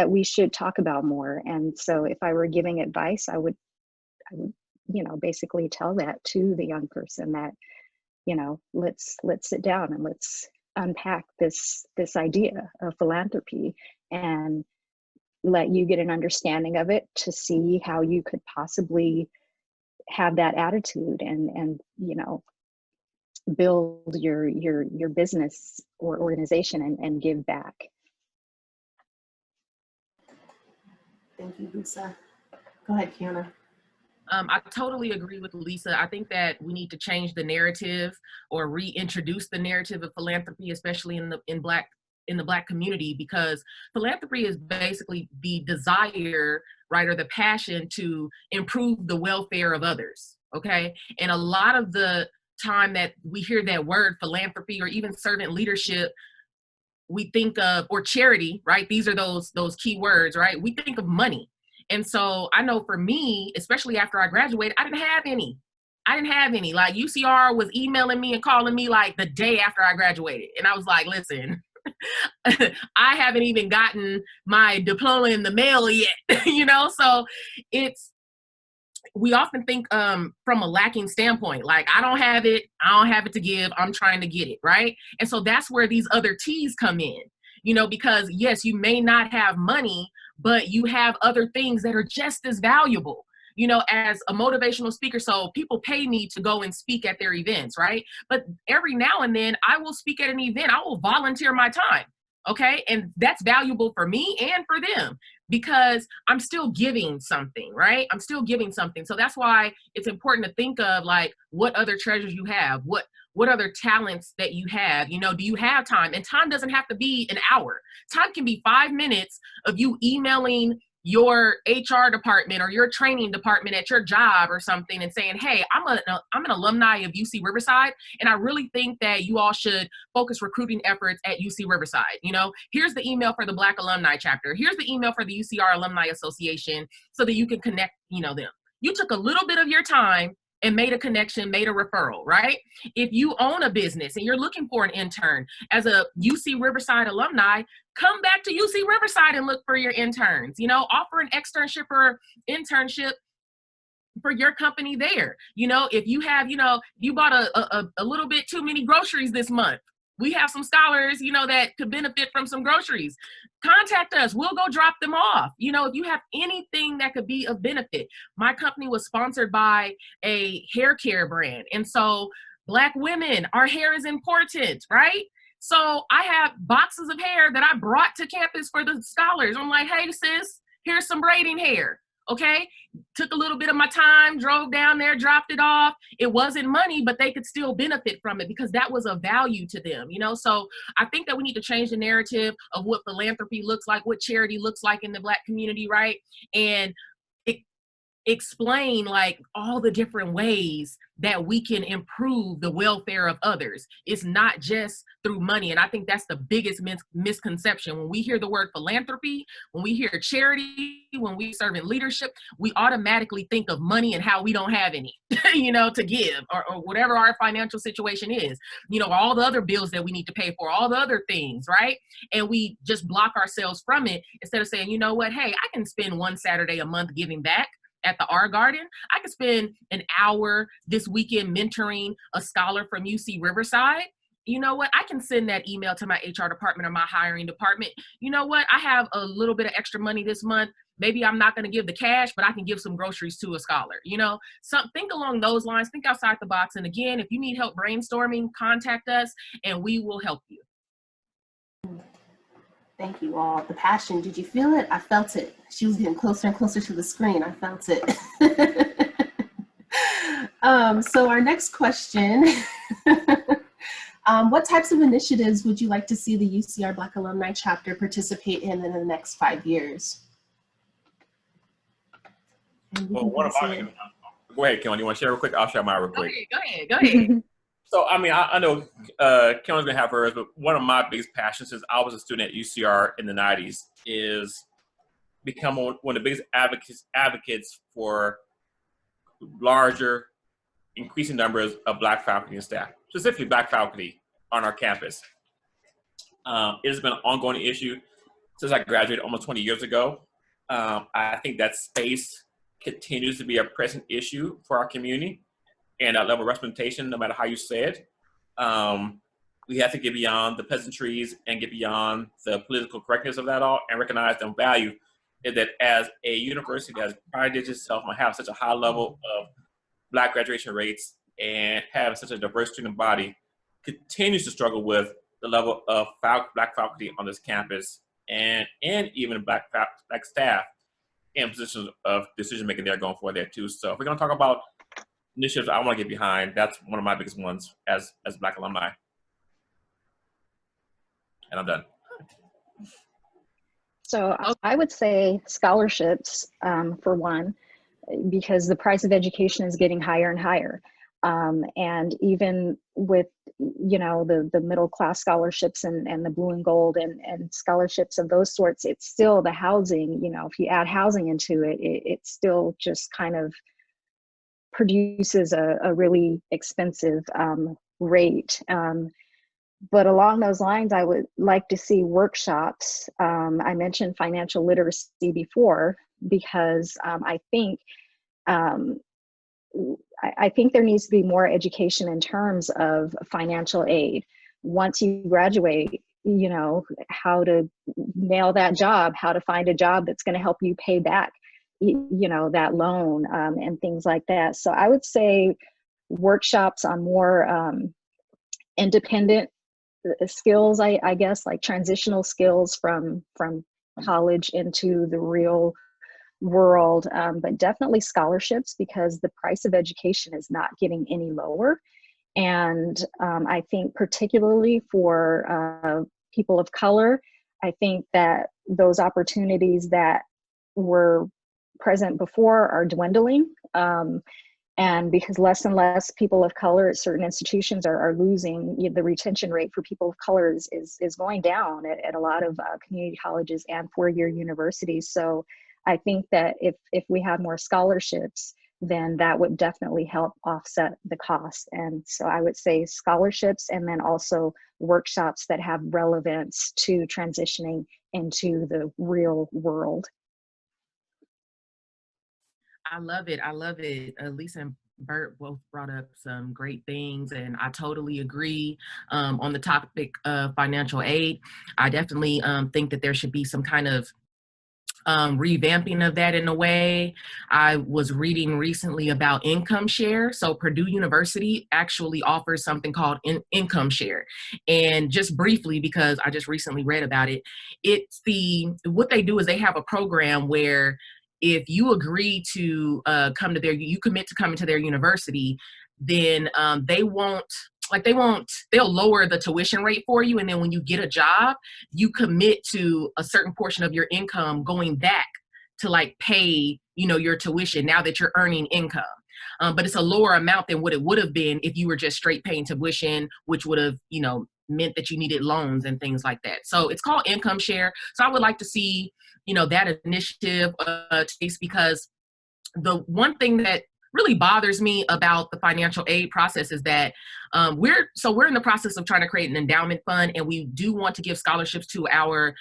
we should talk about more. And so if I were giving advice, I would, you know, basically tell that to the young person that, you know, let's sit down and let's unpack this idea of philanthropy and let you get an understanding of it to see how you could possibly have that attitude and you know, build your business or organization and give back. Thank you, Lisa. Go ahead, Kiana. I totally agree with Lisa. I think that we need to change the narrative or reintroduce the narrative of philanthropy, especially in the Black community, because philanthropy is basically the desire, right, or the passion to improve the welfare of others, okay? And a lot of the time that we hear that word philanthropy or even servant leadership, we think of, or charity, right? These are those key words, right? We think of money. And so I know for me, especially after I graduated, I didn't have any. Like UCR was emailing me and calling me like the day after I graduated. And I was like, listen, I haven't even gotten my diploma in the mail yet, you know? So we often think from a lacking standpoint, like I don't have it to give, I'm trying to get it, right? And so that's where these other T's come in, you know, because yes, you may not have money, but you have other things that are just as valuable, you know, as a motivational speaker. So people pay me to go and speak at their events, right? But every now and then I will speak at an event, I will volunteer my time, okay? And that's valuable for me and for them because I'm still giving something, right? I'm still giving something. So that's why it's important to think of like what other treasures you have, what other talents that you have, you know, do you have time? And time doesn't have to be an hour. Time can be 5 minutes of you emailing your HR department or your training department at your job or something and saying, hey, I'm an alumni of UC Riverside, and I really think that you all should focus recruiting efforts at UC Riverside. You know, here's the email for the Black Alumni Chapter. Here's the email for the UCR Alumni Association so that you can connect, you know, them. You took a little bit of your time and made a connection, made a referral, right? If you own a business and you're looking for an intern, as a UC Riverside alumni, come back to UC Riverside and look for your interns, you know, offer an externship or internship for your company there. You know, if you have, you know, you bought a little bit too many groceries this month, we have some scholars, you know, that could benefit from some groceries. Contact us. We'll go drop them off. You know, if you have anything that could be of benefit. My company was sponsored by a hair care brand. And so Black women, our hair is important, right? So I have boxes of hair that I brought to campus for the scholars. I'm like, hey, sis, here's some braiding hair. Okay, took a little bit of my time, drove down there, dropped it off. It wasn't money, but they could still benefit from it because that was a value to them, you know? So I think that we need to change the narrative of what philanthropy looks like, what charity looks like in the Black community, right? And explain like all the different ways that we can improve the welfare of others. It's not just through money. And I think that's the biggest misconception. When we hear the word philanthropy, when we hear charity, when we serve in leadership, we automatically think of money and how we don't have any, you know, to give or whatever our financial situation is, you know, all the other bills that we need to pay for, all the other things, right? And we just block ourselves from it instead of saying, you know what, hey, I can spend one Saturday a month giving back at the R Garden. I could spend an hour this weekend mentoring a scholar from UC Riverside. You know what? I can send that email to my HR department or my hiring department. You know what? I have a little bit of extra money this month. Maybe I'm not going to give the cash, but I can give some groceries to a scholar. You know, so think along those lines, think outside the box. And again, if you need help brainstorming, contact us and we will help you. Thank you all. The passion, did you feel it? I felt it. She was getting closer and closer to the screen. I felt it. So our next question, what types of initiatives would you like to see the UCR Black Alumni Chapter participate in the next 5 years? Well, what about you? Go ahead, Kelly. You want to share real quick? I'll share mine real quick. Go ahead. So, I mean, I know Kelly's gonna have hers, but one of my biggest passions since I was a student at UCR in the 90s is become one of the biggest advocates for larger, increasing numbers of Black faculty and staff, specifically Black faculty on our campus. It has been an ongoing issue since I graduated almost 20 years ago. I think that space continues to be a present issue for our community. And that level of representation, no matter how you say it, we have to get beyond the pleasantries and get beyond the political correctness of that all and recognize the value that as a university that has prided itself on having such a high level of Black graduation rates and have such a diverse student body, continues to struggle with the level of Black faculty on this campus and even Black staff in positions of decision making there going forward there too. So if we're going to talk about initiatives I want to get behind, that's one of my biggest ones as Black alumni. And I'm done. So I would say scholarships for one, because the price of education is getting higher and higher. And even with, you know, the middle class scholarships and the blue and gold and scholarships of those sorts, it's still the housing, you know, if you add housing into it, it still just kind of produces a really expensive rate. But along those lines, I would like to see workshops. I mentioned financial literacy before, because I think there needs to be more education in terms of financial aid. Once you graduate, you know, how to nail that job, how to find a job that's going to help you pay back, you know, that loan and things like that. So I would say workshops on more independent skills, I guess, like transitional skills from college into the real world, but definitely scholarships, because the price of education is not getting any lower. And I think particularly for people of color, I think that those opportunities that were present before are dwindling. And because less and less people of color at certain institutions are losing, the retention rate for people of color is going down at a lot of community colleges and four-year universities. So I think that if we have more scholarships, then that would definitely help offset the cost. And so I would say scholarships, and then also workshops that have relevance to transitioning into the real world. I love it. I love it. Lisa and Bert both brought up some great things, and I totally agree on the topic of financial aid. I definitely think that there should be some kind of revamping of that in a way. I was reading recently about income share. So Purdue University actually offers something called income share. And just briefly, because I just recently read about it, what they do is they have a program where if you agree to you commit to coming to their university, then they'll lower the tuition rate for you. And then when you get a job, you commit to a certain portion of your income going back to like pay, your tuition now that you're earning income. But it's a lower amount than what it would have been if you were just straight paying tuition, which would have, meant that you needed loans and things like that. So it's called income share. So I would like to see, that initiative because the one thing that really bothers me about the financial aid process is that we're in the process of trying to create an endowment fund, and we do want to give scholarships to our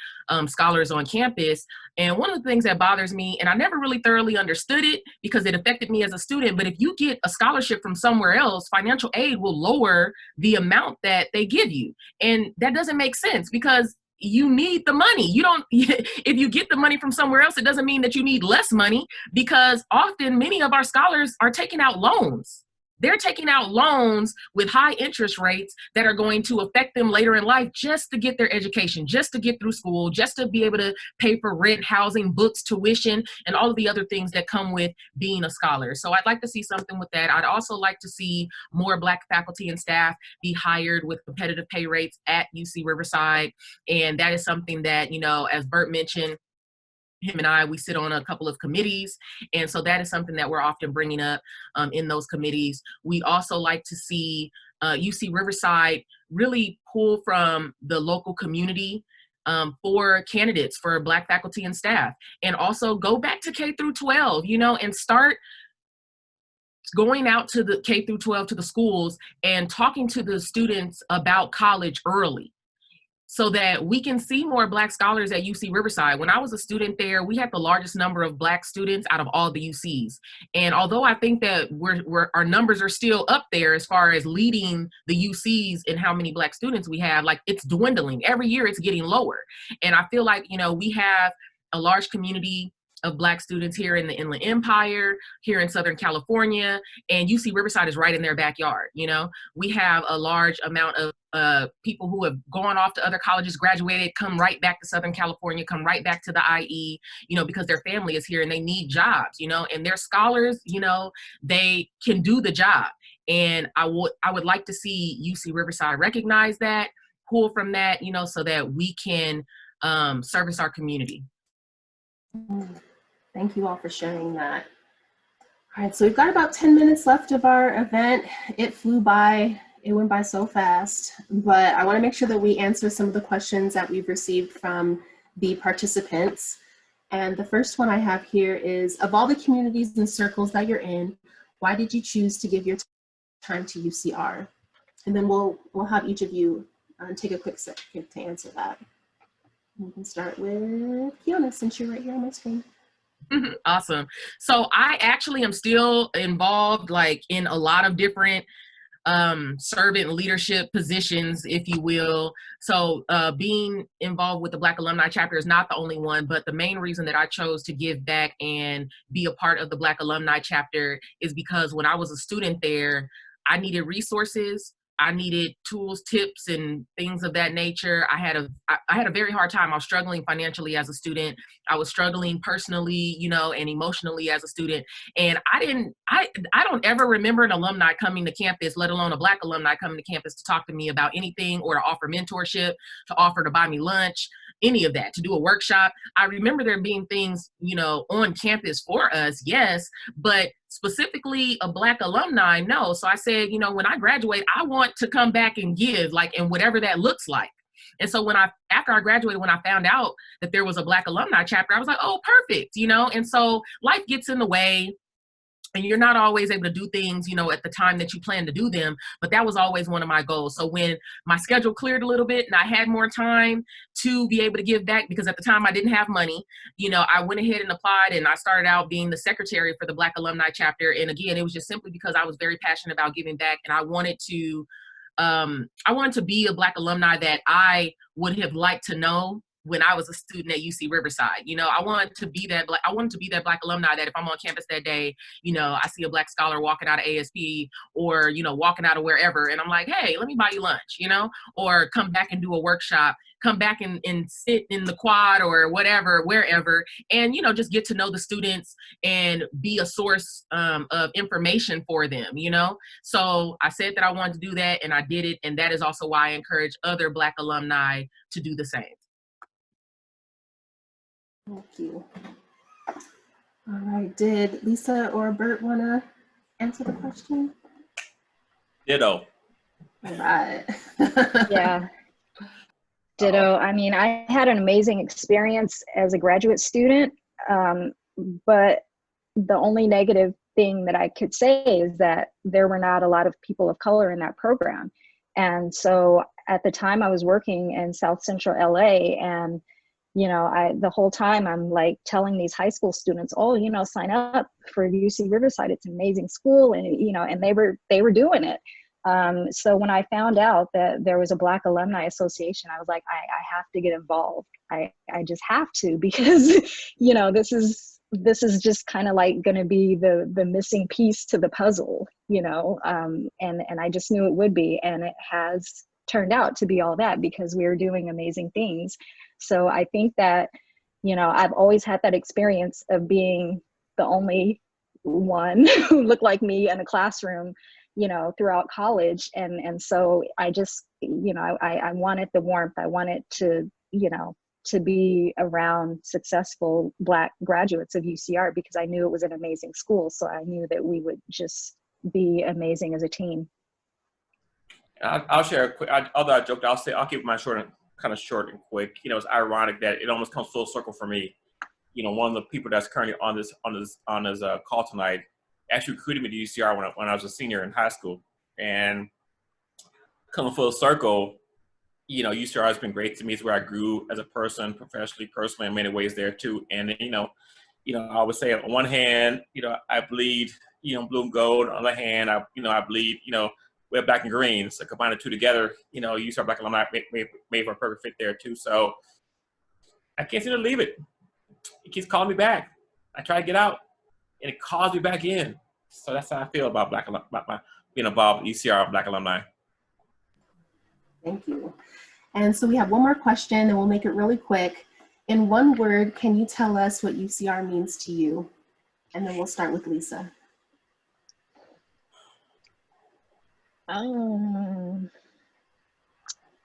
scholars on campus. And one of the things that bothers me, and I never really thoroughly understood it because it affected me as a student, but if you get a scholarship from somewhere else, financial aid will lower the amount that they give you. And that doesn't make sense because you need the money. If you get the money from somewhere else, it doesn't mean that you need less money, because often many of our scholars are taking out loans. They're taking out loans with high interest rates that are going to affect them later in life just to get their education, just to get through school, just to be able to pay for rent, housing, books, tuition, and all of the other things that come with being a scholar. So I'd like to see something with that. I'd also like to see more Black faculty and staff be hired with competitive pay rates at UC Riverside. And that is something that, as Bert mentioned, him and I, we sit on a couple of committees. And so that is something that we're often bringing up in those committees. We also like to see UC Riverside really pull from the local community for candidates for Black faculty and staff, and also go back to K through 12, and start going out to the K through 12 to the schools and talking to the students about college early, so that we can see more Black scholars at UC Riverside. When I was a student there, we had the largest number of Black students out of all the UCs. And although I think that our numbers are still up there as far as leading the UCs in how many Black students we have, like, it's dwindling. Every year it's getting lower. And I feel like, we have a large community of Black students here in the Inland Empire, here in Southern California, and UC Riverside is right in their backyard. We have a large amount of people who have gone off to other colleges, graduated, come right back to Southern California, come right back to the IE, because their family is here and they need jobs, and they're scholars, they can do the job. And I would like to see UC Riverside recognize that, pull from that, so that we can service our community. Thank you all for sharing that. All right, so we've got about 10 minutes left of our event. It flew by, it went by so fast, but I wanna make sure that we answer some of the questions that we've received from the participants. And the first one I have here is, of all the communities and circles that you're in, why did you choose to give your time to UCR? And then we'll have each of you take a quick second to answer that. We can start with Kiona, since you're right here on my screen. Awesome. So I actually am still involved in a lot of different servant leadership positions, if you will. So being involved with the Black Alumni Chapter is not the only one, but the main reason that I chose to give back and be a part of the Black Alumni Chapter is because when I was a student there, I needed resources. I needed tools, tips, and things of that nature. I had a very hard time. I was struggling financially as a student. I was struggling personally, and emotionally as a student. And I don't ever remember an alumni coming to campus, let alone a Black alumni coming to campus to talk to me about anything or to offer mentorship, to offer to buy me lunch. any of that, to do a workshop. I remember there being things, you know, on campus for us, yes, but specifically a Black alumni, no. So I said, you know, when I graduate, I want to come back and give, like, and whatever that looks like. And so after I graduated, when I found out that there was a Black alumni chapter, I was like, oh, perfect, you know? And so life gets in the way, and you're not always able to do things, you know, at the time that you plan to do them, but that was always one of my goals. So when my schedule cleared a little bit and I had more time to be able to give back, because at the time I didn't have money, you know, I went ahead and applied, and I started out being the secretary for the Black Alumni Chapter. And again, it was just simply because I was very passionate about giving back, and I wanted to be a Black alumni that I would have liked to know when I was a student at UC Riverside. You know, I wanted to be that Black alumni that if I'm on campus that day, you know, I see a Black scholar walking out of ASP, or, you know, walking out of wherever, and I'm like, hey, let me buy you lunch, you know, or come back and do a workshop, come back and sit in the quad or whatever, wherever, and, you know, just get to know the students and be a source of information for them, you know? So I said that I wanted to do that, and I did it. And that is also why I encourage other Black alumni to do the same. Thank you. All right, did Lisa or Bert want to answer the question? Ditto. All right. Yeah. Ditto. I mean, I had an amazing experience as a graduate student, but the only negative thing that I could say is that there were not a lot of people of color in that program. And so at the time I was working in South Central LA, and you know, the whole time I'm like telling these high school students, oh, you know, sign up for UC Riverside. It's an amazing school. And, you know, and they were doing it. So when I found out that there was a Black Alumni Association, I was like, I have to get involved. I just have to, because, you know, this is just kind of like going to be the missing piece to the puzzle, you know, and I just knew it would be, and it has turned out to be all that, because we are doing amazing things. So I think that, you know, I've always had that experience of being the only one who looked like me in a classroom, you know, throughout college. And so I just, you know, I wanted the warmth. I wanted to, you know, to be around successful Black graduates of UCR, because I knew it was an amazing school. So I knew that we would just be amazing as a team. I'll share a quick, although I joked, I'll keep my kind of short and quick. You know, it's ironic that it almost comes full circle for me. You know, one of the people that's currently on this call tonight actually recruited me to UCR when I was a senior in high school. And coming full circle, you know, UCR has been great to me. It's where I grew as a person, professionally, personally, in many ways there too. And you know, I would say on one hand, you know, I bleed, you know, blue and gold. On the other hand, I bleed, you know, we're black and green. So combine the two together, you know, UCR Black Alumni made for a perfect fit there too. So I can't seem to leave it. It keeps calling me back. I try to get out, and it calls me back in. So that's how I feel about being involved with UCR Black Alumni. Thank you. And so we have one more question, and we'll make it really quick. In one word, can you tell us what UCR means to you? And then we'll start with Lisa.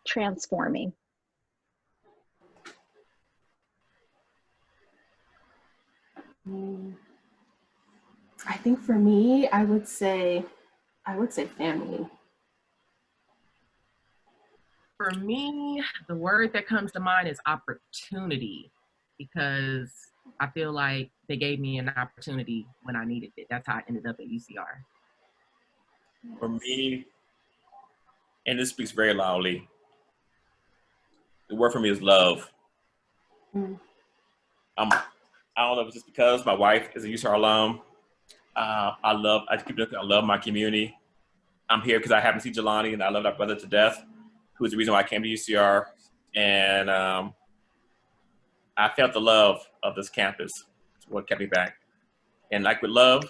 Transforming. I think for me, I would say family. For me, the word that comes to mind is opportunity, because I feel like they gave me an opportunity when I needed it. That's how I ended up at UCR. For me, and this speaks very loudly, the word for me is love. I don't know if it's just because my wife is a UCR alum. I love my community. I'm here because I happen to see Jelani, and I love our brother to death, who's the reason why I came to UCR. And I felt the love of this campus. It's what kept me back. And like with love,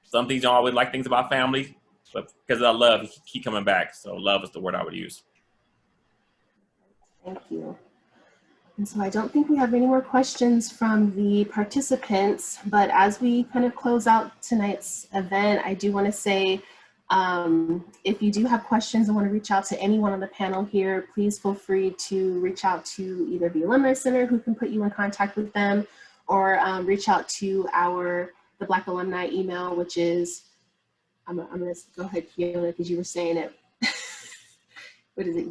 some things don't always like things about family, but because of that love, you keep coming back. So love is the word I would use. Thank you. And so I don't think we have any more questions from the participants, but as we kind of close out tonight's event, I do want to say If you do have questions and want to reach out to anyone on the panel here, please feel free to reach out to either the Alumni Center, who can put you in contact with them, or reach out to the Black Alumni email, which is, I'm going to go ahead, Kiona, because you were saying it. What is it?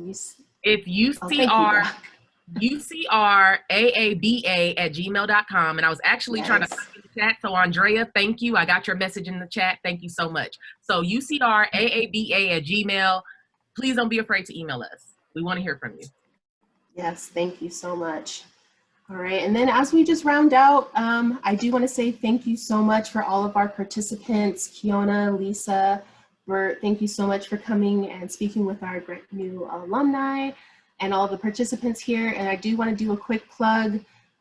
It's UCRAABA@gmail.com. And I was actually trying to type in the chat. So Andrea, thank you. I got your message in the chat. Thank you so much. So UCRAABA@gmail. Please don't be afraid to email us. We want to hear from you. Yes, thank you so much. All right, and then as we just round out, I do want to say thank you so much for all of our participants, Kiona, Lisa, Bert, thank you so much for coming and speaking with our great new alumni and all the participants here. And I do want to do a quick plug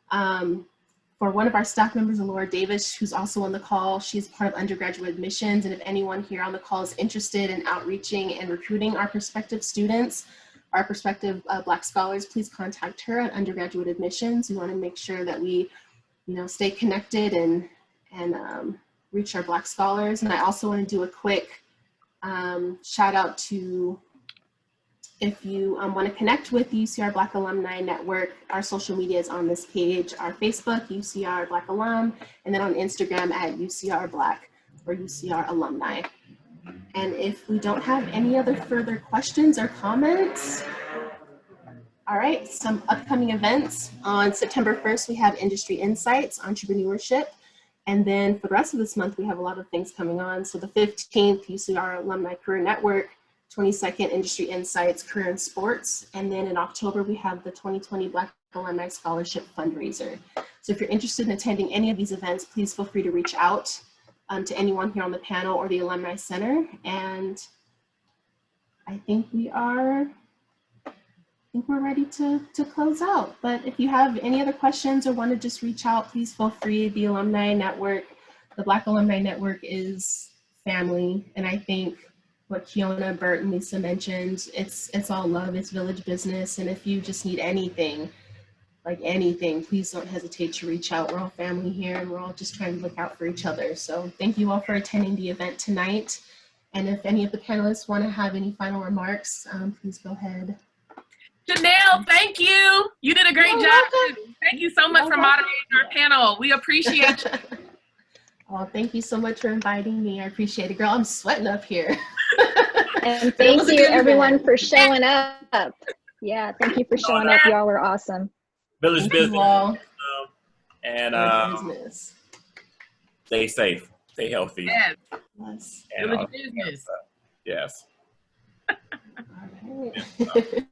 for one of our staff members, Laura Davis, who's also on the call. She's part of undergraduate admissions. And if anyone here on the call is interested in outreaching and recruiting our prospective students, our prospective Black scholars, please contact her at undergraduate admissions. We want to make sure that we, stay connected and reach our Black scholars. And I also want to do a quick shout out to, if you want to connect with the UCR Black Alumni Network, our social media is on this page, our Facebook, UCR Black Alum, and then on Instagram at UCR Black or UCR Alumni. And if we don't have any other further questions or comments, all right, some upcoming events. On September 1st, we have Industry Insights, Entrepreneurship. And then for the rest of this month, we have a lot of things coming on. So the 15th, UCR Alumni Career Network, 22nd, Industry Insights, Career in Sports. And then in October, we have the 2020 Black Alumni Scholarship Fundraiser. So if you're interested in attending any of these events, please feel free to reach out to anyone here on the panel or the Alumni Center. And I think we're ready to close out. But if you have any other questions or want to just reach out, please feel free. The Alumni Network, the Black Alumni Network is family. And I think what Kiona, Bert, and Lisa mentioned, it's all love, it's village business. And if you just need anything, please don't hesitate to reach out. We're all family here and we're all just trying to look out for each other. So thank you all for attending the event tonight. And if any of the panelists want to have any final remarks, please go ahead. Chanel, thank you. You did a great job. Thank you so much for moderating our panel. We appreciate you. Oh, thank you so much for inviting me. I appreciate it. Girl, I'm sweating up here. And thank you everyone for showing up. Yeah, thank you for showing up. Y'all were awesome. Village business. And business. Stay safe. Stay healthy. Yes. Yes. Village business. Yes. All right.